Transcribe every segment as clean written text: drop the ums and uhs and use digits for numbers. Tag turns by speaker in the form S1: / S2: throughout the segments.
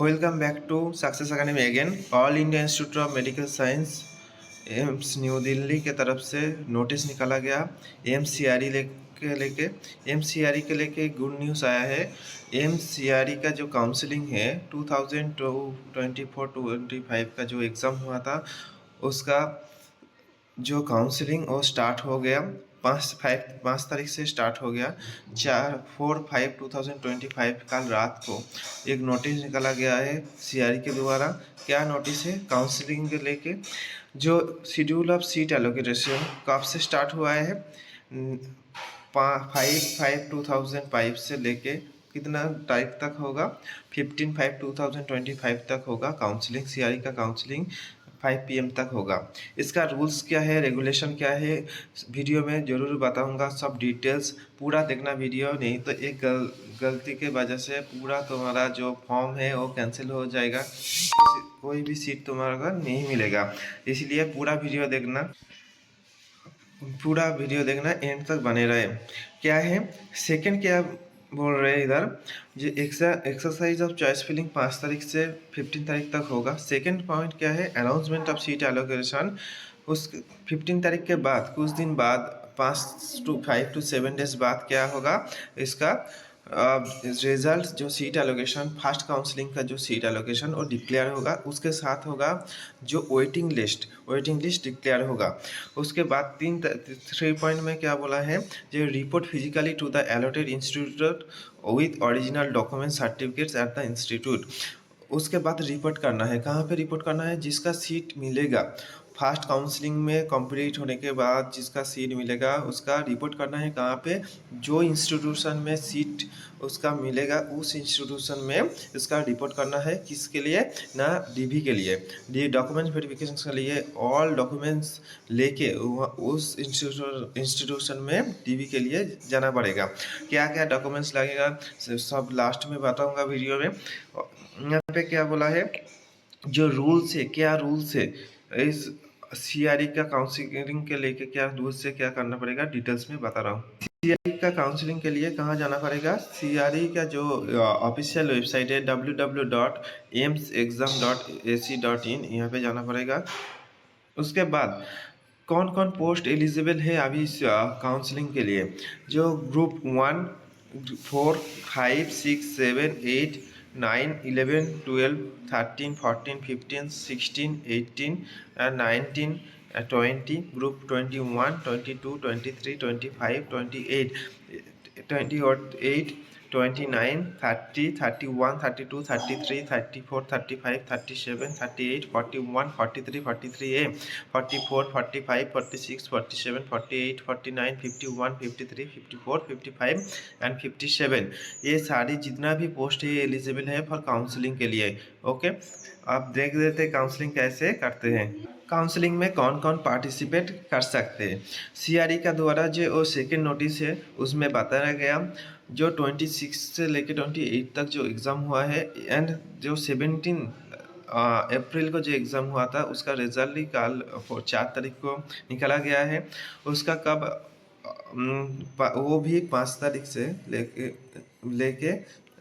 S1: Welcome back to success academy again. All India institute of medical science AIIMS new Delhi के तरफ से notice निकाला गया एम्स सीआरई के लेके गुड न्यूज़ आया है। एम्स सीआरई का जो काउंसलिंग है 2024-25 का जो एग्ज़ाम हुआ था उसका जो काउंसलिंग वो स्टार्ट हो गया। 5 तारीख से स्टार्ट हो गया। 4/5/2025 कल रात को एक नोटिस निकाला गया है सीआरई के द्वारा। क्या नोटिस है? काउंसलिंग के लेके जो शेड्यूल ऑफ सीट एलोकेशन कब से स्टार्ट हुआ है? 5/5/2005 से लेके कितना तारीख तक होगा? 15/5/2025 तक होगा काउंसलिंग। सीआरई का काउंसलिंग 5 PM तक होगा। इसका रूल्स क्या है, रेगुलेशन क्या है, वीडियो में ज़रूर बताऊंगा सब डिटेल्स। पूरा देखना वीडियो, नहीं तो एक गलती के वजह से पूरा तुम्हारा जो फॉर्म है वो कैंसिल हो जाएगा, कोई भी सीट तुम्हारा नहीं मिलेगा। इसलिए पूरा वीडियो देखना, एंड तक बने रहे। क्या है सेकंड, क्या बोल रहे हैं इधर, जो एक्सरसाइज ऑफ चॉइस फिलिंग 5 तारीख से 15 तारीख तक होगा। सेकंड पॉइंट क्या है? अनाउंसमेंट ऑफ सीट एलोकेशन उस 15 तारीख के बाद कुछ दिन बाद 5 to 7 डेज बाद क्या होगा? इसका रिजल्ट जो सीट एलोकेशन, फर्स्ट काउंसलिंग का जो सीट एलोकेशन वो डिक्लेयर होगा। उसके साथ होगा जो वेटिंग लिस्ट डिक्लेयर होगा। उसके बाद 3 पॉइंट में क्या बोला है? जो report physically to the allotted institute with original document certificates at the institute. उसके बाद रिपोर्ट करना है। कहाँ पे रिपोर्ट करना है? जिसका सीट मिलेगा फर्स्ट काउंसलिंग में कंप्लीट होने के बाद जिसका सीट मिलेगा उसका रिपोर्ट करना है। कहाँ पे? जो इंस्टीट्यूशन में सीट उसका मिलेगा उस इंस्टीट्यूशन में इसका रिपोर्ट करना है। किसके लिए? ना डीवी के लिए, डॉक्यूमेंट वेरिफिकेशन के लिए ऑल डॉक्यूमेंट्स लेके उस इंस्टीट्यूशन में डीवी के लिए जाना पड़ेगा। क्या क्या डॉक्यूमेंट्स लगेगा सब लास्ट में बताऊंगा वीडियो में। यहाँ पे क्या बोला है, जो रूल्स है, क्या रूल्स है इस सीआरई का काउंसलिंग के लेके, क्या रूल्स से क्या करना पड़ेगा डिटेल्स में बता रहा हूँ। सीआरई का काउंसलिंग के लिए कहाँ जाना पड़ेगा? सीआरई का जो ऑफिशियल वेबसाइट है www.aimsexam.ac.in, यहाँ पे जाना पड़ेगा। उसके बाद कौन कौन पोस्ट एलिजिबल है अभी इस काउंसलिंग के लिए? जो ग्रुप 1, 4, 5, 6, 7, 8, 9, 11, 12, 13, 14, 15, 16, 18, 19, 20, ग्रुप 21, 22, 23, 25, 28, 28, 29, 30, 31, 32, 33, 34, 35, 37, 38, 41, 43, 43A, 44, 45, 46, 47, 48, 49, 51, 53, 54, 55 एंड 57। ये सारी जितना भी पोस्ट है एलिजिबल है फॉर काउंसलिंग के लिए। ओके, आप देख लेते काउंसलिंग कैसे करते हैं। काउंसलिंग में कौन कौन पार्टिसिपेट कर सकते हैं? सीआरई का द्वारा जो सेकेंड नोटिस है उसमें बताया गया जो 26 से लेकर 28 तक जो एग्ज़ाम हुआ है एंड जो 17 अप्रैल को जो एग्ज़ाम हुआ था उसका रिजल्ट ही कल 4 तारीख को निकाला गया है। उसका कब वो भी 5 तारीख से लेके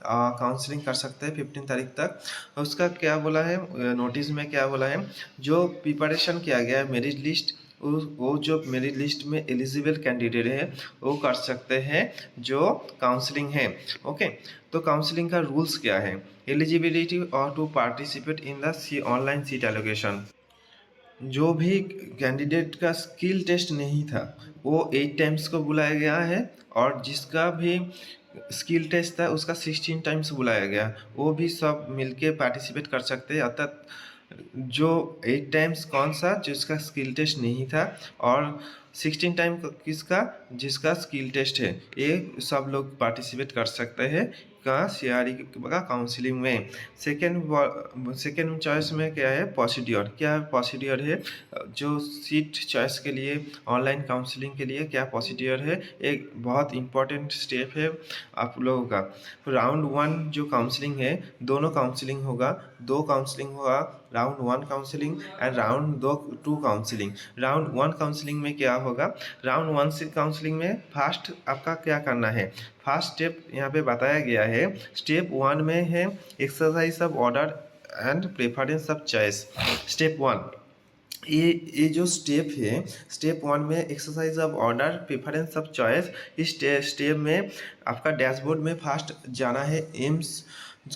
S1: काउंसलिंग कर सकते हैं 15 तारीख तक। उसका क्या बोला है नोटिस में, क्या बोला है? जो प्रिपरेशन किया गया है मेरिट लिस्ट, वो जो मेरिट लिस्ट में एलिजिबल कैंडिडेट है वो कर सकते हैं जो काउंसलिंग है। ओके, तो काउंसलिंग का रूल्स क्या है? एलिजिबिलिटी और to participate in the online seat allocation. जो भी कैंडिडेट का स्किल टेस्ट नहीं था वो 8 टाइम्स को बुलाया गया है, और जिसका भी स्किल टेस्ट था उसका 16 टाइम्स बुलाया गया। वो भी सब मिलके पार्टिसिपेट कर सकते हैं। अर्थात जो 8 टाइम्स कौन सा? जिसका स्किल टेस्ट नहीं था, और 16 टाइम किसका? जिसका स्किल टेस्ट है। ये सब लोग पार्टिसिपेट कर सकते हैं का सीआरई का काउंसलिंग में। सेकेंड चॉइस में क्या है? प्रोसीड्योर। क्या प्रोसीड्योर है? जो सीट चॉइस के लिए ऑनलाइन काउंसलिंग के लिए क्या प्रोसीड्योर है? एक बहुत इंपॉर्टेंट स्टेप है आप लोगों का। राउंड 1 जो काउंसलिंग है, दोनों काउंसलिंग होगा, 2 काउंसलिंग होगा। Round 1 counselling and round 2 counselling. Round 1 counselling में क्या होगा, राउंड 1 से काउंसलिंग में फर्स्ट आपका क्या करना है, फर्स्ट स्टेप यहाँ पे बताया गया है। स्टेप 1 में है exercise of order and preference of choice. Step 1, ये जो स्टेप है, स्टेप 1 में exercise of order preference of choice. इस स्टेप में आपका डैशबोर्ड में फर्स्ट जाना है। एम्स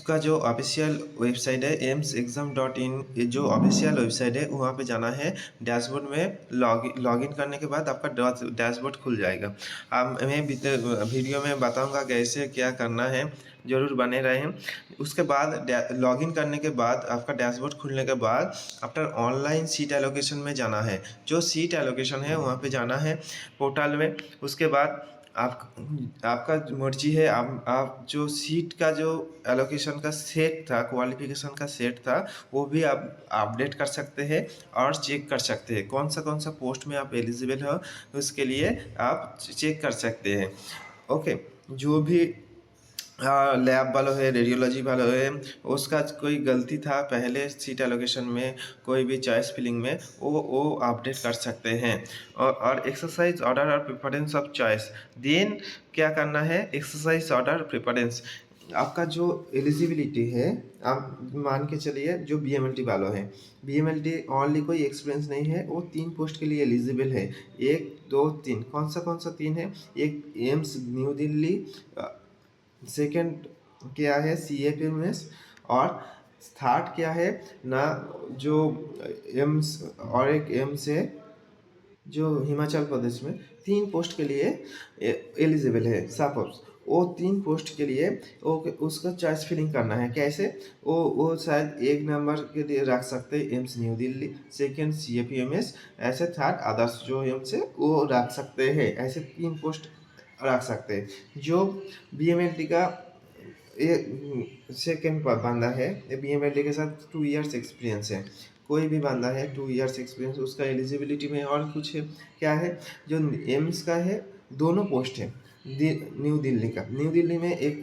S1: का जो ऑफिशियल वेबसाइट है AIIMSexam.in, जो ऑफिशियल वेबसाइट है वहाँ पे जाना है। डैशबोर्ड में लॉगिन करने के बाद आपका डैशबोर्ड खुल जाएगा। अब मैं वीडियो में बताऊंगा कैसे क्या करना है, ज़रूर बने रहें। उसके बाद लॉगिन करने के बाद आपका डैशबोर्ड खुलने के बाद आफ्टर ऑनलाइन सीट एलोकेशन में जाना है। जो सीट एलोकेशन है वहाँ पे जाना है पोर्टल में। उसके बाद आपका मर्जी है, आप जो सीट का जो एलोकेशन का सेट था, क्वालिफिकेशन का सेट था, वो भी आप अपडेट कर सकते हैं और चेक कर सकते हैं कौन सा पोस्ट में आप एलिजिबल हो, उसके लिए आप चेक कर सकते हैं। ओके, जो भी लैब वाला है, रेडियोलॉजी वाला है, उसका कोई गलती था पहले सीट एलोकेशन में, कोई भी चॉइस फिलिंग में, वो अपडेट कर सकते हैं। और एक्सरसाइज ऑर्डर और प्रेफरेंस ऑफ चॉइस, देन क्या करना है, एक्सरसाइज ऑर्डर प्रेफरेंस। आपका जो एलिजिबिलिटी है, आप मान के चलिए जो BMLT वालों है, BMLT ओनली कोई एक्सपीरियंस नहीं है, वो 3 पोस्ट के लिए एलिजिबल है। 1 2 3, कौन सा 3 है, एक एम्स न्यू दिल्ली, सेकंड क्या है CFMS, और थर्ड क्या है ना, जो एम्स, और एक एम्स है जो हिमाचल प्रदेश में। 3 पोस्ट के लिए एलिजिबल है। सपोज वो 3 पोस्ट के लिए वो उसका चॉइस फिलिंग करना है। कैसे, वो शायद 1 नंबर के लिए रख सकते हैं AIIMS new Delhi, second CFMS, ऐसे थर्ड अदर्स जो एम्स है वो रख सकते हैं। ऐसे 3 पोस्ट रख सकते हैं। जो BMLT का ये सेकेंड बंदा है, BMLT के साथ 2 इयर्स एक्सपीरियंस है, कोई भी बंदा है 2 इयर्स एक्सपीरियंस, उसका एलिजिबिलिटी में और कुछ है, क्या है, जो एम्स का है, दोनों पोस्ट है। न्यू दिल्ली में एक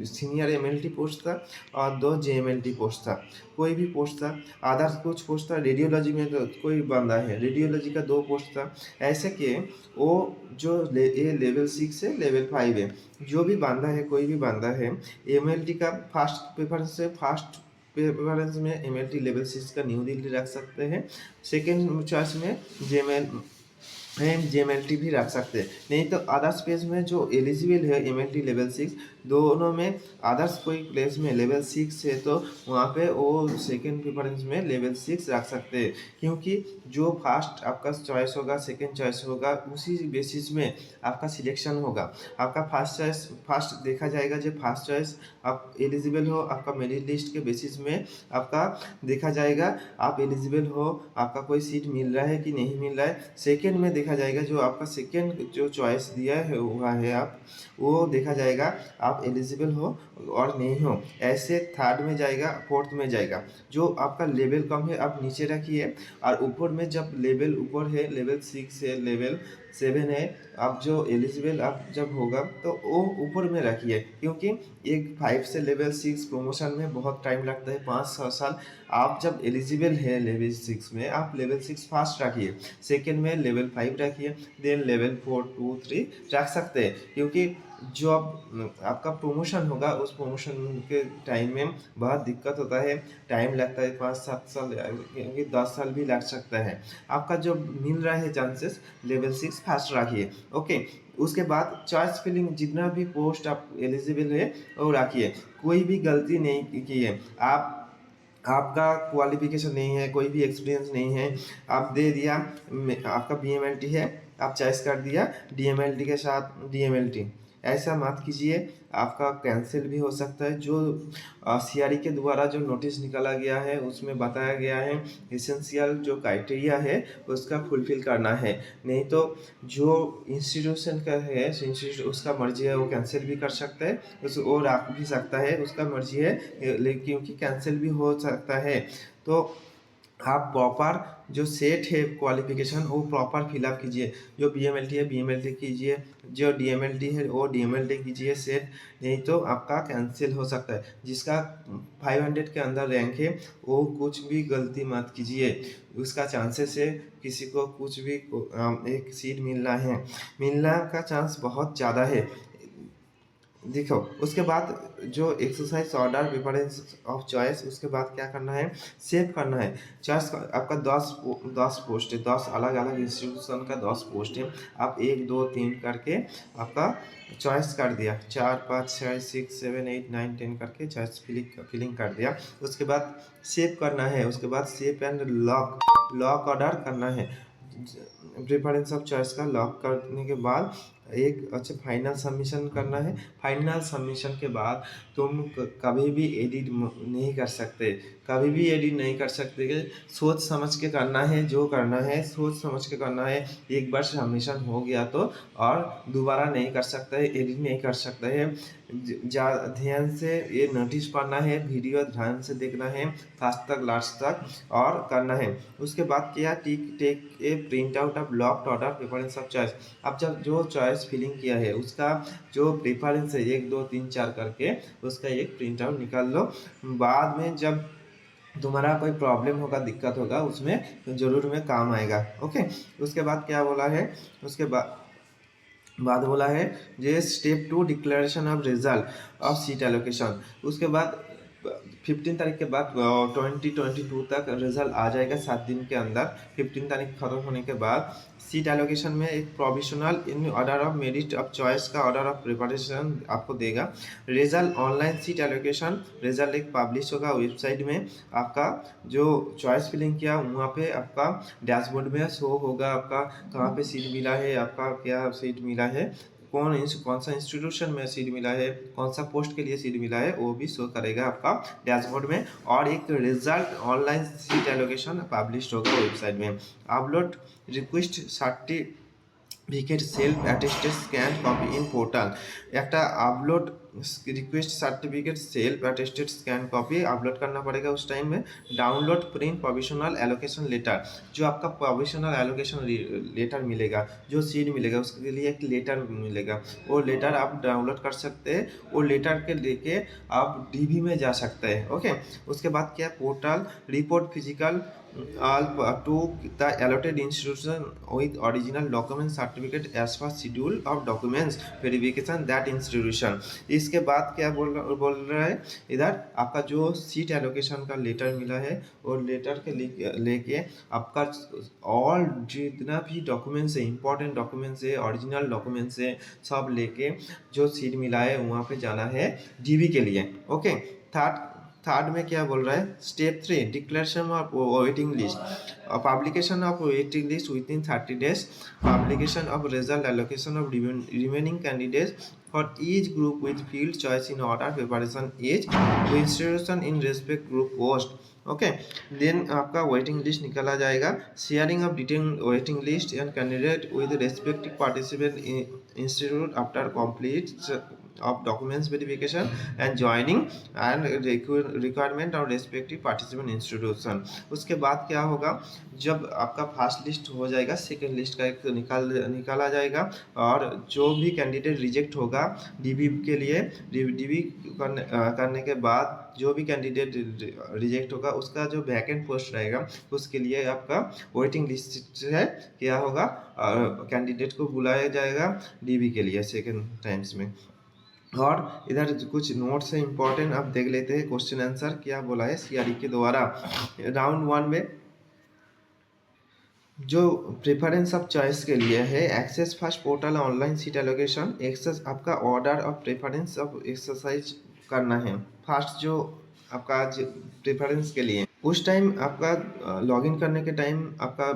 S1: सीनियर MLT पोस्ट था और 2 JMLT पोस्ट था, कोई भी पोस्ट था। अदर्स कुछ पोस्ट था, रेडियोलॉजी में तो कोई बंदा है, रेडियोलॉजी का 2 पोस्ट था। ऐसे कि वो जो ये लेवल 6 है, लेवल 5 है, जो भी बंदा है, कोई भी बंदा है, MLT का फर्स्ट प्रेफरेंस है, फर्स्ट प्रेफरेंस में MLT लेवल 6 का न्यू दिल्ली रख सकते हैं। सेकेंड चॉइस में JMLT भी रख सकते हैं। नहीं तो अदर्स पेज में जो एलिजिबल है MLT लेवल 6, दोनों में अदर्स कोई प्लेस में लेवल 6 है तो वहाँ पे वो सेकेंड प्रेफरेंस में लेवल 6 रख सकते हैं। क्योंकि जो फर्स्ट आपका चॉइस होगा, सेकेंड चॉइस होगा, उसी बेसिस में आपका सिलेक्शन होगा। आपका फर्स्ट चॉइस फर्स्ट देखा जाएगा, जो फर्स्ट चॉइस आप एलिजिबल हो, आपका मेरिट लिस्ट के बेसिस में आपका देखा जाएगा, आप एलिजिबल हो, आपका कोई सीट मिल रहा है कि नहीं मिल रहा है। सेकेंड में देखा जाएगा, जो आपका सेकेंड जो चॉइस दिया है हुआ है आप, वो देखा जाएगा आप एलिजिबल हो और नहीं हो। ऐसे थर्ड में जाएगा, फोर्थ में जाएगा। जो आपका लेवल कम है आप नीचे रखिए, और ऊपर में जब लेवल ऊपर है, लेवल 6 है, लेवल 7 है, आप जो एलिजिबल आप जब होगा तो वो ऊपर में रखिए। क्योंकि एक 5 से लेवल 6 प्रमोशन में बहुत टाइम लगता है, 5-6 साल। आप जब एलिजिबल है लेवल 6 में, आप लेवल 6 फास्ट रखिए, सेकेंड में लेवल 5 रखिए, देन लेवल 4 2 3 रख सकते हैं। क्योंकि जो आपका प्रमोशन होगा, उस प्रमोशन के टाइम में बहुत दिक्कत होता है, टाइम लगता है, 5-7 साल, क्योंकि 10 साल भी लग सकता है। आपका जो मिल रहा है चांसेस, लेवल 6 फास्ट रखिए। ओके, उसके बाद चॉइस फिलिंग जितना भी पोस्ट आप एलिजिबल है वो रखिए, कोई भी गलती नहीं की है आप। आपका क्वालिफिकेशन नहीं है, कोई भी एक्सपीरियंस नहीं है, आप दे दिया, आपका BMLT है, आप चॉइस कर दिया DMLT के साथ DMLT, ऐसा मत कीजिए, आपका कैंसिल भी हो सकता है। जो CRE के द्वारा जो नोटिस निकाला गया है उसमें बताया गया है एसेंशियल जो क्राइटेरिया है उसका फुलफिल करना है। नहीं तो जो इंस्टीट्यूशन का है, उसका मर्जी है, वो कैंसिल भी कर सकता है, वो रख भी सकता है, उसका मर्जी है, क्योंकि कैंसिल भी हो सकता है। तो आप प्रॉपर जो सेट है क्वालिफिकेशन वो प्रॉपर फिलअप कीजिए। जो बीएमएलटी है बीएमएलटी कीजिए, जो डीएमएलटी है वो डीएमएलटी कीजिए सेट, नहीं तो आपका कैंसिल हो सकता है। जिसका 500 के अंदर रैंक है वो कुछ भी गलती मत कीजिए, उसका चांसेस है किसी को कुछ भी एक सीट मिलना का चांस बहुत ज़्यादा है। देखो उसके बाद जो exercise order preference of choice, उसके बाद क्या करना है, सेव करना है। चॉइस आपका 10 पोस्ट है, 10 अलग अलग इंस्टीट्यूशन का 10 पोस्ट है। आप 1 2 3 करके आपका चॉइस कर दिया, 4 5 6 6 7 8 9 10 करके चॉइस फिलिंग कर दिया। उसके बाद सेव करना है, उसके बाद सेव एंड लॉक ऑर्डर करना है। प्रेफरेंस ऑफ चॉइस का लॉक करने के बाद एक अच्छा फाइनल सबमिशन करना है। फाइनल सबमिशन के बाद तुम कभी भी एडिट नहीं कर सकते, कभी भी एडिट नहीं कर सकते। सोच समझ के करना है, जो करना है सोच समझ के करना है। एक बार सबमिशन हो गया तो और दोबारा नहीं कर सकते है, एडिट नहीं कर सकते है। ध्यान से ये नोटिस पढ़ना है, वीडियो ध्यान से देखना है फर्स्ट तक लास्ट तक और करना है। उसके बाद क्या, take a printout of locked order preference of choice. अब जब जो चॉइस फिलिंग किया है उसका जो प्रेफरेंस है 1 2 3 4 करके उसका एक प्रिंट आउट निकाल लो। बाद में जब तुम्हारा कोई प्रॉब्लम होगा, दिक्कत होगा, उसमें जरूर में काम आएगा। ओके, उसके बाद क्या बोला है, उसके बाद बोला है ये step 2 declaration of result of seat allocation. उसके बाद 15 तारीख के बाद 2022 तक रिजल्ट आ जाएगा 7 दिन के अंदर। 15 तारीख खत्म होने के बाद सीट एलोकेशन में एक provisional in order of merit of choice का ऑर्डर ऑफ प्रिपरेशन आपको देगा। Result online seat allocation result एक पब्लिश होगा वेबसाइट में। आपका जो चॉइस फिलिंग किया वहाँ पे आपका डैशबोर्ड में शो होगा, आपका कहाँ पे सीट मिला है, आपका क्या सीट मिला है, कौन सा इंस्टीट्यूशन में सीट मिला है, कौन सा पोस्ट के लिए सीट मिला है, वो भी शो करेगा आपका डैशबोर्ड में। और एक result online seat allocation publish होगा वेबसाइट में। Upload request certificate self attested scan copy in portal. একটা upload request certificate self attested scan copy upload करना पड़ेगा उस टाइम में। Download print provisional allocation letter, जो आपका प्रोविजनल एलोकेशन लेटर मिलेगा, जो सीट मिलेगा उसके लिए एक लेटर मिलेगा, वो लेटर आप डाउनलोड कर सकते हैं। वो लेटर के लेके आप डीबी में जा सकते हैं। ओके, उसके बाद क्या, portal report physical to the allotted institution with original document certificate as per schedule of documents verification that institution। इसके बाद क्या बोल रहा है इधर, आपका जो सीट एलोकेशन का लेटर मिला है और लेटर के लेके आपका ऑल जितना भी डॉक्यूमेंट्स है, इंपॉर्टेंट डॉक्यूमेंट्स है, ओरिजिनल डॉक्यूमेंट्स है, सब लेके जो सीट मिला है वहाँ पे जाना है डीबी के लिए। ओके, थर्ड में क्या बोल रहा है, step 3 declaration of waiting list, publication of waiting list within 30 days, publication of result allocation of remaining candidates for each group with field choice in order preparation as institution in respect group post. Okay, then आपका waiting list निकाला जाएगा। Sharing of detail waiting list and candidate with respective participant institute after complete of documents verification and joining and requirement of respective participant institution। उसके बाद क्या होगा, जब आपका first list हो जाएगा सेकेंड लिस्ट का एक निकाला जाएगा और जो भी कैंडिडेट रिजेक्ट होगा डीबी के लिए, डीबी करने के बाद जो भी कैंडिडेट रिजेक्ट होगा उसका जो वैकेंट पोस्ट रहेगा उसके लिए आपका वेटिंग लिस्ट है क्या होगा, कैंडिडेट को बुलाया जाएगा डीबी के लिए सेकेंड टाइम्स में। और इधर कुछ नोट्स है इंपॉर्टेंट, आप देख लेते हैं क्वेश्चन आंसर क्या बोला है सीआरई के द्वारा। राउंड 1 में जो प्रेफरेंस ऑफ चॉइस के लिए है, access first portal online seat allocation, access आपका order of preference of exercise करना है। फर्स्ट जो आपका प्रेफरेंस के लिए उस टाइम आपका लॉगिन करने के टाइम आपका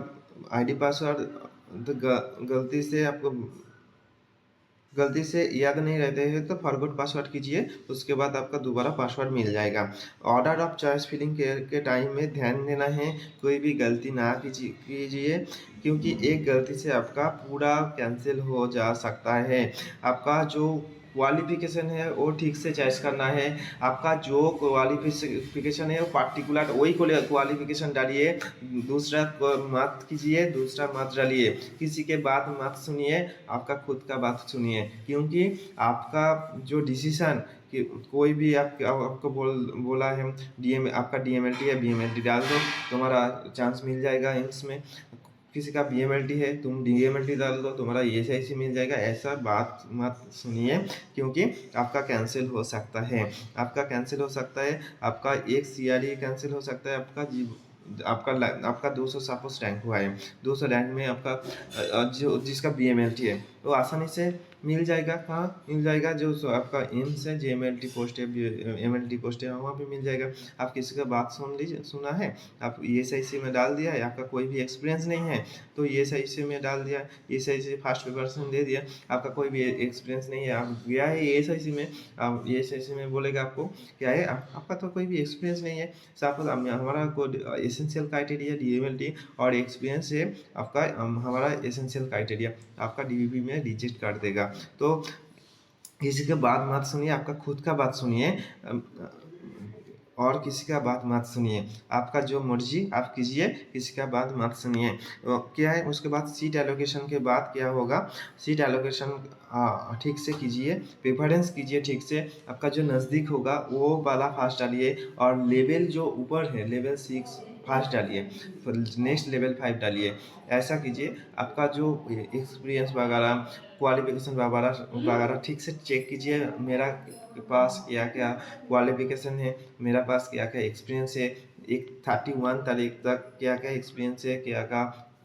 S1: आईडी पासवर्ड गलती से याद नहीं रहते हैं तो फॉरगॉट पासवर्ड कीजिए, उसके बाद आपका दोबारा पासवर्ड मिल जाएगा। ऑर्डर ऑफ चॉइस फिलिंग के टाइम में ध्यान देना है, कोई भी गलती ना कीजिए क्योंकि एक गलती से आपका पूरा कैंसिल हो जा सकता है। आपका जो क्वालिफिकेशन है वो ठीक से चॉइस करना है। आपका जो क्वालिफिकेशन है वो पार्टिकुलर वही क्वालिफिकेशन डालिए। दूसरा मत कीजिए, दूसरा मत डालिए। किसी के बात मत सुनिए, आपका खुद का बात सुनिए, क्योंकि आपका जो डिसीजन कि कोई भी आपको बोला है आपका डीएमएलटी है, बीएमएलटी डाल दो, तुम्हारा चांस मिल जाएगा एम्स में। किसी का बीएमएलटी है, तुम डीएमएलटी डाल दो, तुम्हारा ईएसआईसी मिल जाएगा। ऐसा बात मत सुनिए, क्योंकि आपका कैंसिल हो सकता है, आपका कैंसिल हो सकता है, आपका एक सीआरई कैंसिल हो सकता है। आपका 200 सपोज रैंक हुआ है, 200 रैंक में आपका जो जिसका बीएमएलटी है वो आसानी से मिल जाएगा। कहाँ मिल जाएगा? जो आपका एम्स है, जेएमएलटी पोस्ट है, एमएलटी पोस्ट है, वहाँ पे मिल जाएगा। आप किसी का बात सुना है, आप ईएसआईसी में डाल दिया है, आपका कोई भी एक्सपीरियंस नहीं है तो ईएसआईसी में डाल दिया, ईएसआईसी फर्स्ट प्रिपरेशन दे दिया, आपका कोई भी एक्सपीरियंस नहीं है, आप गया है ईएसआईसी में, आप ईएसआईसी में बोलेगा आपको क्या है, आपका तो कोई भी एक्सपीरियंस नहीं है। सपोज हमारा कोई एसेंशियल क्राइटेरिया डीएमएलटी और एक्सपीरियंस है आपका, हमारा एसेंशियल क्राइटेरिया आपका डीवीपी में रिजेक्ट कर देगा। तो किसी का बात मत सुनिए, आपका खुद का बात सुनिए, और किसी का बात मत सुनिए। आपका जो मर्जी आप कीजिए, किसी का बात मत सुनिए। क्या है उसके बाद सीट एलोकेशन के बाद क्या होगा? सीट एलोकेशन ठीक से कीजिए, प्रेफरेंस कीजिए ठीक से। आपका जो नज़दीक होगा वो वाला फास्ट डालिए, और लेवल जो ऊपर है लेवल 6 फास्ट डालिए, नेक्स्ट लेवल 5 डालिए। ऐसा कीजिए। आपका जो एक्सपीरियंस वगैरह, क्वालिफिकेशन वगैरह ठीक से चेक कीजिए। मेरा पास क्या क्या क्वालिफिकेशन है, मेरा पास क्या क्या एक्सपीरियंस है, एक 31 तारीख तक क्या क्या एक्सपीरियंस है, क्या क्या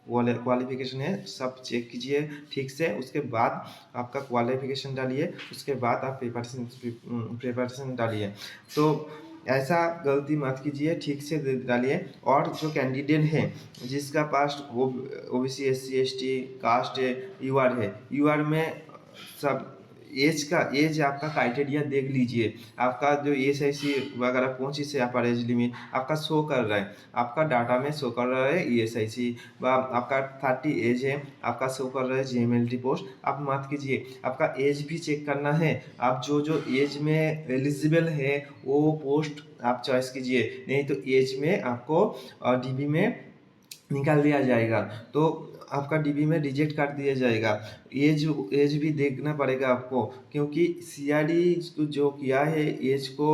S1: क्वालिफिकेशन है, सब चेक कीजिए ठीक से। उसके बाद आपका क्वालिफिकेशन डालिए, उसके बाद आप प्रिपरेशन डालिए। तो ऐसा गलती मत कीजिए, ठीक से डालिए। और जो कैंडिडेट है जिसका पास ओबीसी एससी एसटी कास्ट है, यूआर है, यूआर में सब एज आपका क्राइटेरिया देख लीजिए। आपका जो ईएसआईसी वगैरह पहुंची से अपर एज लिमिट आपका शो कर रहा है, आपका डाटा में शो कर रहा है ईएसआईसी, व आपका 30 एज है, आपका शो कर रहा है जेएमएलटी पोस्ट। आप मत कीजिए, आपका एज भी चेक करना है। आप जो जो एज में एलिजिबल है वो पोस्ट आप चॉइस कीजिए, नहीं तो एज में आपको डीबी में निकाल दिया जाएगा, तो आपका डीबी में रिजेक्ट कर दिया जाएगा। एज भी देखना पड़ेगा आपको, क्योंकि सीआरडी जो किया है एज को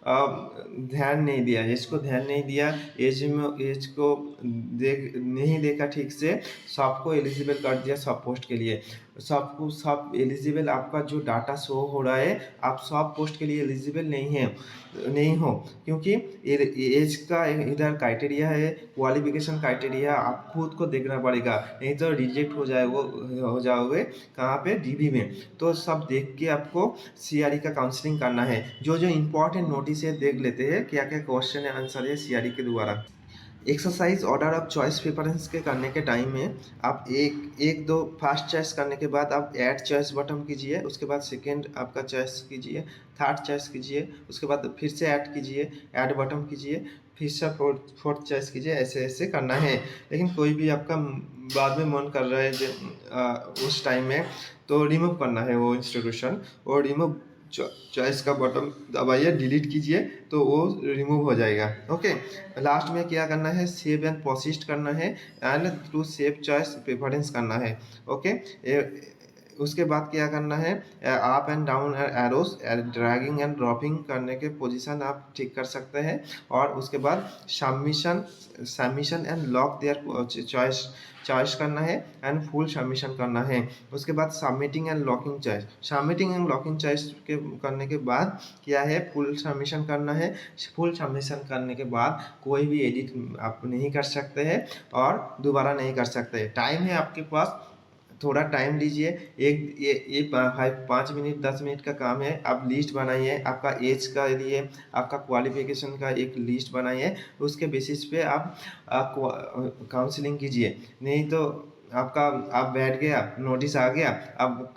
S1: ध्यान नहीं दिया, एज को ध्यान नहीं दिया, एज को नहीं देखा ठीक से, सबको एलिजिबल कर दिया सब पोस्ट के लिए। सबको सब एलिजिबल, आपका जो डाटा शो हो रहा है आप सब पोस्ट के लिए एलिजिबल नहीं हो, क्योंकि एज का इधर क्राइटेरिया है, क्वालिफिकेशन क्राइटेरिया आप खुद को देखना पड़ेगा, नहीं तो रिजेक्ट हो जाओगे कहाँ पे? डीबी में। तो सब देख के आपको सीआरई का काउंसलिंग करना है। जो जो इंपॉर्टेंट नोटिस है देख लेते हैं, क्या क्या क्वेश्चन है आंसर है सीआरई के द्वारा। Exercise order of choice preference के करने के टाइम में आप एक दो फर्स्ट चॉइस करने के बाद आप ऐड चॉइस बटन कीजिए, उसके बाद सेकंड आपका चॉइस कीजिए, थर्ड चॉइस कीजिए, उसके बाद फिर से ऐड कीजिए, ऐड बटन कीजिए, फिर से फोर्थ चॉइस कीजिए। ऐसे ऐसे करना है। लेकिन कोई भी आपका बाद में मन कर रहा है जो उस टाइम में, तो रिमूव करना है वो इंस्टीट्यूशन, और रिमूव चॉइस का बटन दबाइए, डिलीट कीजिए, तो वो रिमूव हो जाएगा। ओके, लास्ट में क्या करना है? सेव एंड प्रोसिस्ट करना है, and to save choice preference करना है। ओके, उसके बाद क्या करना है? Up and down arrows dragging and dropping करने के पोजीशन आप ठीक कर सकते हैं। और उसके बाद submission and lock their choice करना है, एंड फुल सबमिशन करना है। उसके बाद सबमिटिंग एंड लॉकिंग चॉइस के करने के बाद क्या है? फुल सबमिशन करना है। फुल सबमिशन करने के बाद कोई भी एडिट आप नहीं कर सकते हैं और दोबारा नहीं कर सकते। टाइम है आपके पास, थोड़ा टाइम लीजिए। एक 5 मिनट 10 मिनट का काम है। आप लिस्ट बनाइए, आपका एज का लिए, आपका क्वालिफिकेशन का एक लिस्ट बनाइए, उसके बेसिस पे आप काउंसलिंग कीजिए। नहीं तो आप बैठ गया, नोटिस आ गया, अब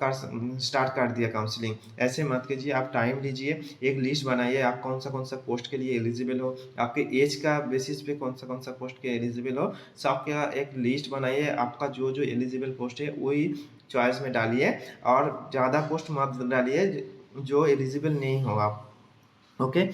S1: स्टार्ट कर दिया काउंसलिंग। ऐसे मत कीजिए, आप टाइम लीजिए, एक लिस्ट बनाइए, आप कौन सा पोस्ट के लिए एलिजिबल हो, आपके एज का बेसिस पे कौन सा पोस्ट के एलिजिबल हो, सबका एक लिस्ट बनाइए। आपका जो जो एलिजिबल पोस्ट है वही चॉइस में डालिए और ज़्यादा पोस्ट मत डालिए जो एलिजिबल नहीं होगा। Okay,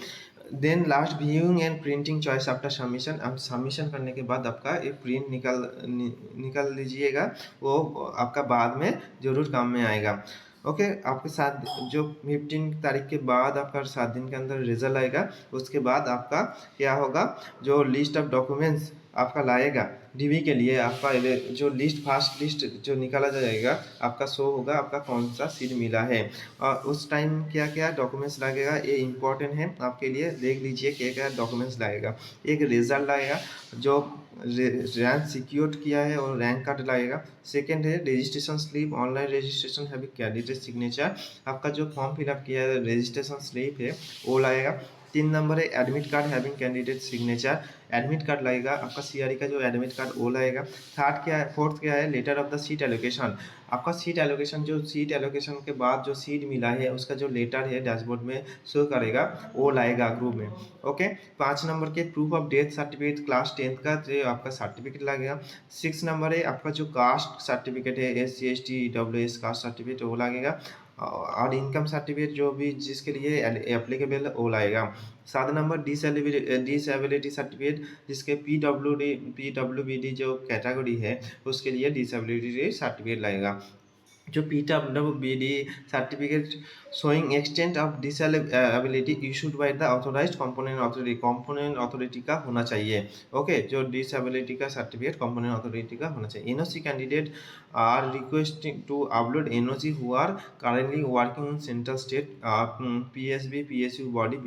S1: then last viewing and printing choice after submission. अब सबमिशन करने के बाद आपका एक प्रिंट निकल लीजिएगा, वो आपका बाद में ज़रूर काम में आएगा। ओके, आपके साथ जो 15 तारीख के बाद आपका 7 दिन के अंदर रिजल्ट आएगा, उसके बाद आपका क्या होगा, जो लिस्ट ऑफ डॉक्यूमेंट्स आपका लाएगा डीवी के लिए, आपका जो लिस्ट फर्स्ट लिस्ट जो निकाला जाएगा आपका शो होगा आपका कौन सा सीट मिला है, और उस टाइम क्या क्या डॉक्यूमेंट्स लगेगा ये इम्पोर्टेंट है आपके लिए। देख लीजिए क्या क्या डॉक्यूमेंट्स लगेगा। एक रिजल्ट लाएगा जो रैंक सिक्योर किया है और रैंक कार्ड लगेगा। सेकेंड है रजिस्ट्रेशन स्लिप, ऑनलाइन रजिस्ट्रेशन है कैंडिडेट सिग्नेचर, आपका जो फॉर्म फिलअप किया है रजिस्ट्रेशन स्लिप है वो लगेगा। 3 नंबर है admit card having candidate signature, admit card लगेगा आपका सीआरई का जो एडमिट कार्ड वो लगेगा। फोर्थ क्या है letter of the seat allocation, आपका सीट एलोकेशन जो सीट एलोकेशन के बाद जो सीट मिला है उसका जो लेटर है डैशबोर्ड में शो करेगा वो लाएगा ग्रुप में। ओके, 5 नंबर के proof of death certificate class 10 का जो आपका सर्टिफिकेट लगेगा। 6 नंबर है आपका जो कास्ट सर्टिफिकेट है SC ST EWS caste certificate वो लगेगा, और इनकम सर्टिफिकेट जो भी जिसके लिए एप्लीकेबल वो लाएगा। 7 नंबर डिसेबिलिटी सर्टिफिकेट जिसके PWBD जो कैटेगरी है उसके लिए डिसेबिलिटी सर्टिफिकेट लगेगा। जो PWBD certificate showing extent of disability issued by the authorised component authority का होना चाहिए। ओके, जो डिसेबिलिटी का सर्टिफिकेट कंपोनेंट अथॉरिटी का होना चाहिए। NOC candidate are requesting to upload NOC who are currently working in central state PSB PSU body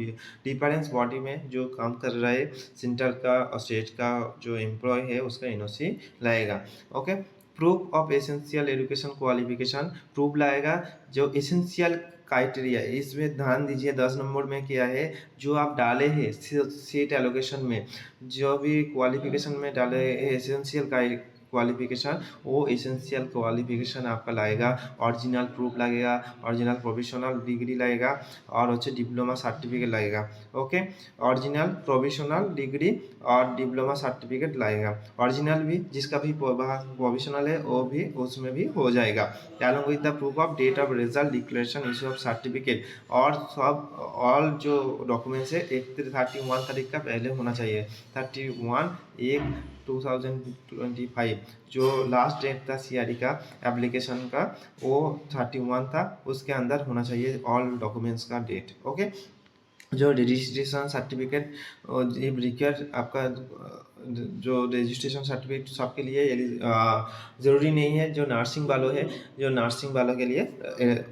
S1: difference body में जो काम कर रहा है सेंट्रल का और स्टेट का जो एम्प्लॉय है उसका एनओसी लाएगा। Okay, proof of essential education qualification proof लाएगा जो एसेंशियल क्राइटेरिया, इसमें ध्यान दीजिए 10 नंबर में क्या है जो आप डाले हैं सीट एलोकेशन में, जो भी क्वालिफिकेशन में डाले हैं एसेंशियल क्वालिफिकेशन, वो एसेंशियल क्वालिफिकेशन आपका लाएगा। ओरिजिनल प्रूफ लगेगा, ओरिजिनल प्रोविशनल डिग्री लगेगा और अच्छे डिप्लोमा सर्टिफिकेट लगेगा। ओके, ओरिजिनल प्रोविशनल डिग्री और डिप्लोमा सर्टिफिकेट लगेगा। ओरिजिनल भी जिसका भी प्रोविशनल है वो भी उसमें भी हो जाएगा। Along with the proof of date of result declaration issue of certificate, और सब ऑल जो डॉक्यूमेंट्स है 31 तारीख का पहले होना चाहिए। 31/1/2025 जो लास्ट डेट था सीआरई का एप्लीकेशन का वो 31 था, उसके अंदर होना चाहिए ऑल डॉक्यूमेंट्स का डेट। ओके, जो रजिस्ट्रेशन सर्टिफिकेट रिक्वायर आपका जो रजिस्ट्रेशन सर्टिफिकेट सबके लिए ज़रूरी नहीं है। जो नर्सिंग वालों है, जो नर्सिंग वालों के लिए ये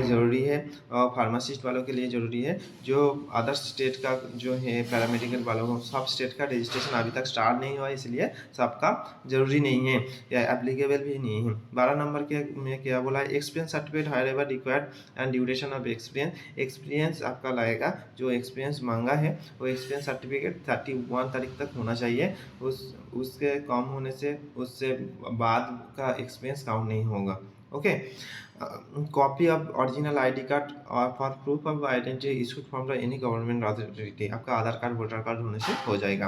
S1: ज़रूरी है, और फार्मासिस्ट वालों के लिए ज़रूरी है। जो अदर स्टेट का जो है पैरामेडिकल वालों को, सब स्टेट का रजिस्ट्रेशन अभी तक स्टार्ट नहीं हुआ इसलिए सबका ज़रूरी नहीं है या एप्लीकेबल भी नहीं है। 12 नंबर के में क्या बोला है, experience certificate higher ever required and duration of experience आपका लाएगा। जो एक्सपीरियंस मांगा है वो एक्सपीरियंस सर्टिफिकेट 31 तारीख तक होना चाहिए। उसके कम होने से उससे बाद का एक्सपीरियंस काउंट नहीं होगा। Okay, copy of original ID card और for proof of identity issued from the any government authority, आपका आधार कार्ड वोटर कार्ड होने से हो जाएगा।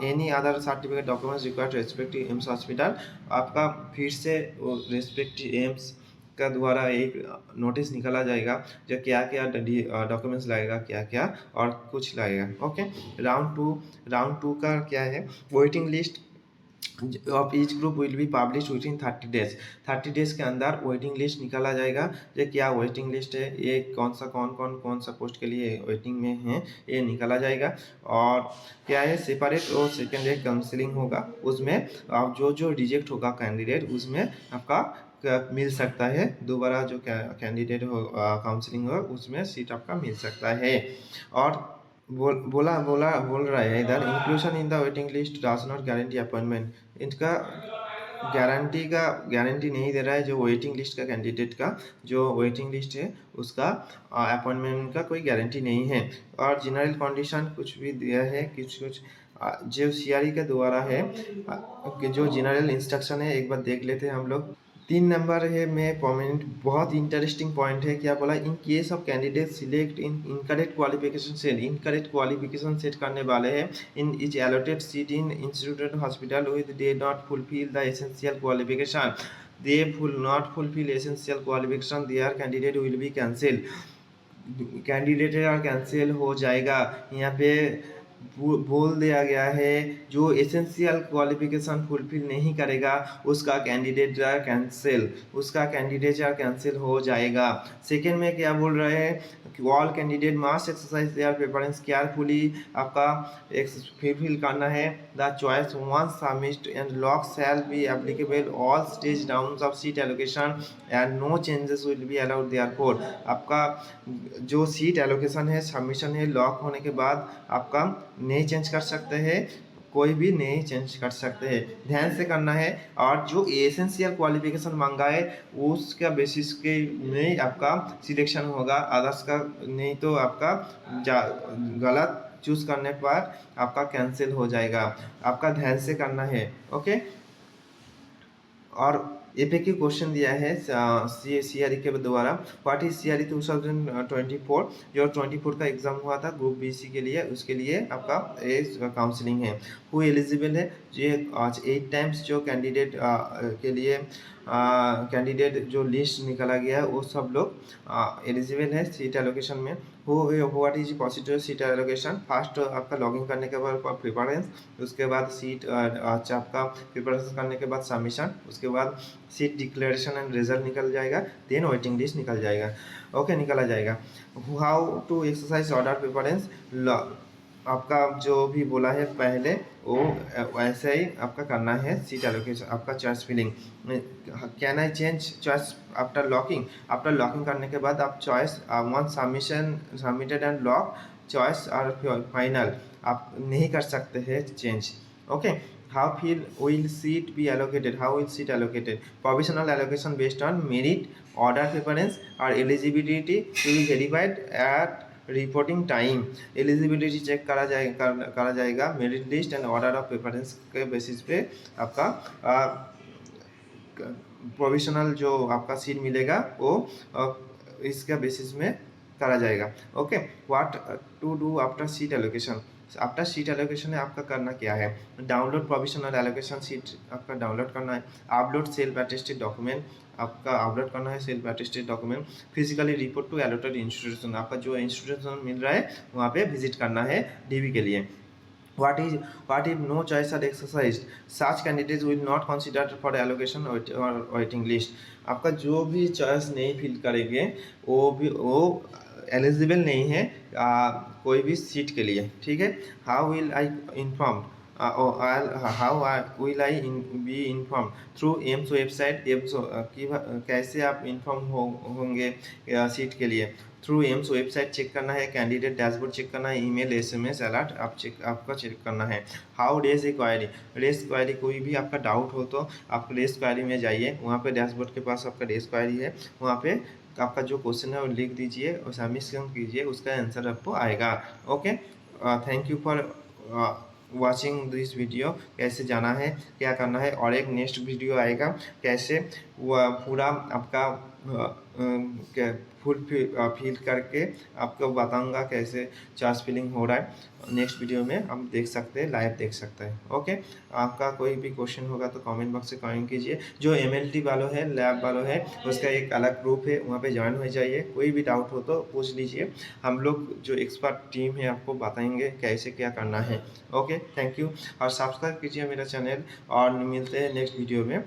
S1: Any other certificate documents required respective AIIMS hospital, आपका फिर से रेस्पेक्टिव एम्स का द्वारा एक नोटिस निकाला जाएगा जो क्या क्या डॉक्यूमेंट्स लगेगा, क्या क्या और कुछ लगेगा। ओके, राउंड टू का क्या है, waiting list of each group will be publish with in 30 days. 30 days के अंदर वेटिंग लिस्ट निकाला जाएगा। ये क्या वेटिंग लिस्ट है, ये कौन सा पोस्ट के लिए वेटिंग में है ये निकाला जाएगा। और क्या है, सेपरेट और सेकेंडरी काउंसलिंग होगा, उसमें आप जो रिजेक्ट होगा कैंडिडेट उसमें आपका मिल सकता है दोबारा, जो कैंडिडेट हो काउंसलिंग हो उसमें सीट आपका मिल सकता है। और बोल रहा है इधर, inclusion in the waiting list does not guarantee appointment, इनका गारंटी नहीं दे रहा है। जो वेटिंग लिस्ट का कैंडिडेट का जो वेटिंग लिस्ट है उसका अपॉइंटमेंट का कोई गारंटी नहीं है। और जनरल कंडीशन कुछ भी दिया है, कुछ जो सीआरई के द्वारा है, जो जनरल इंस्ट्रक्शन है एक बार देख लेते हैं हम लोग। 3 नंबर है में पॉइंट, बहुत इंटरेस्टिंग पॉइंट है। क्या बोला, in case of candidate select in incorrect qualification set करने वाले हैं in is allotted seat in instituted hospital with they not fulfil the essential qualification. they will not fulfill essential qualification, their candidate will be cancelled। Candidate और cancel हो जाएगा। यहाँ पे बोल दिया गया है जो एसेंशियल क्वालिफिकेशन फुलफिल नहीं करेगा उसका कैंडिडेट कैंसिल, उसका कैंडिडेचर कैंसिल हो जाएगा। सेकेंड में क्या बोल रहे हैं, all candidate must exercise their preference carefully. आपका फुलफिल करना है the choice once submit and lock shall be applicable all stage down of seat allocation and no changes will be allowed therefore. आपका जो सीट एलोकेशन है, submission है, lock होने के बाद आपका नहीं चेंज कर सकते हैं, कोई भी नहीं चेंज कर सकते हैं, ध्यान से करना है। और जो एसेंशियल क्वालिफिकेशन मांगा है उसका बेसिस के नहीं आपका सिलेक्शन होगा, अदर्स का नहीं तो आपका गलत चूज करने पर आपका कैंसिल हो जाएगा। आपका ध्यान से करना है, ओके। और एपीक्यू क्वेश्चन दिया है सीआरई के द्वारा, व्हाट इज सीआरई 2024, जो 24 का एग्जाम हुआ था ग्रुप बीसी के लिए, उसके लिए आपका काउंसलिंग है। हु एलिजिबल है, ये आज 8 टाइम्स जो कैंडिडेट के लिए कैंडिडेट जो लिस्ट निकाला गया है वो सब लोग एलिजिबल है सीट एलोकेशन में। What is procedure seat allocation, first आपका लॉगिन करने के बाद प्रिफरेंस, उसके बाद सीट आपका प्रिपरेशन करने के बाद सबमिशन, उसके बाद सीट डिक्लेरेशन एंड रिजल्ट निकल जाएगा, देन वेटिंग लिस्ट निकल जाएगा, ओके निकला जाएगा। How to exercise order preference, आपका जो भी बोला है पहले वो वैसे ही आपका करना है। सीट एलोकेशन आपका choice filling, can I change choice after locking, after locking करने के बाद आप choice one submission submitted and lock choice और फाइनल आप नहीं कर सकते हैं change, okay. How will seat be allocated, how will seat allocated, provisional allocation based on merit, order preference और eligibility to be verified at reporting time. Eligibility check करा जाएगा merit list and order of preference के basis पे आपका provisional जो आपका seat मिलेगा वो इसका बेसिस में करा जाएगा, okay. What to do after seat allocation, after seat allocation है आपका करना क्या है, डाउनलोड प्रोविजनल एलोकेशन सीट आपका डाउनलोड करना है, अपलोड सेल्फ अटेस्टेड डॉक्यूमेंट आपका अपलोड करना है, self attested document, physically report to allotted institution, आपका जो इंस्टीट्यूशन मिल रहा है वहाँ पे विजिट करना है डीवी के लिए। What if no choice are exercised? Such candidates will not considered for allocation or waiting list। आपका जो भी चॉइस नहीं फिल करेंगे वो एलिजिबल नहीं है कोई भी सीट के लिए, ठीक है। How will I inform, how will I be inform through AIIMS website, AIIMS कैसे आप इन्फॉर्म होंगे सीट के लिए, थ्रू एम्स वेबसाइट चेक करना है, कैंडिडेट डैशबोर्ड चेक करना है, ईमेल एसएमएस अलर्ट आपका चेक करना है। How raise a query, raise query कोई भी आपका डाउट हो तो आप रेज क्वायरी में जाइए, वहाँ पे डैशबोर्ड के पास आपका रेज क्वायरी है, वहाँ पे आपका जो क्वेश्चन है वो लिख दीजिए और सबमिशन कीजिए, उसका आंसर आपको आएगा, okay. Thank you for watching this video. कैसे जाना है क्या करना है, और एक नेक्स्ट वीडियो आएगा कैसे पूरा आपका फुल फिल करके आपको बताऊंगा कैसे चार्ज फिलिंग हो रहा है। नेक्स्ट वीडियो में हम देख सकते हैं, लाइव देख सकते हैं, ओके। आपका कोई भी क्वेश्चन होगा तो कमेंट बॉक्स से कमेंट कीजिए। जो एमएलटी वालों है, लैब वालों है, उसका एक अलग ग्रुप है, वहाँ पे ज्वाइन हो जाइए, कोई भी डाउट हो तो पूछ लीजिए, हम लोग जो एक्सपर्ट टीम है आपको बताएंगे कैसे क्या करना है, ओके। थैंक यू और सब्सक्राइब कीजिए मेरा चैनल, और मिलते हैं नेक्स्ट वीडियो में।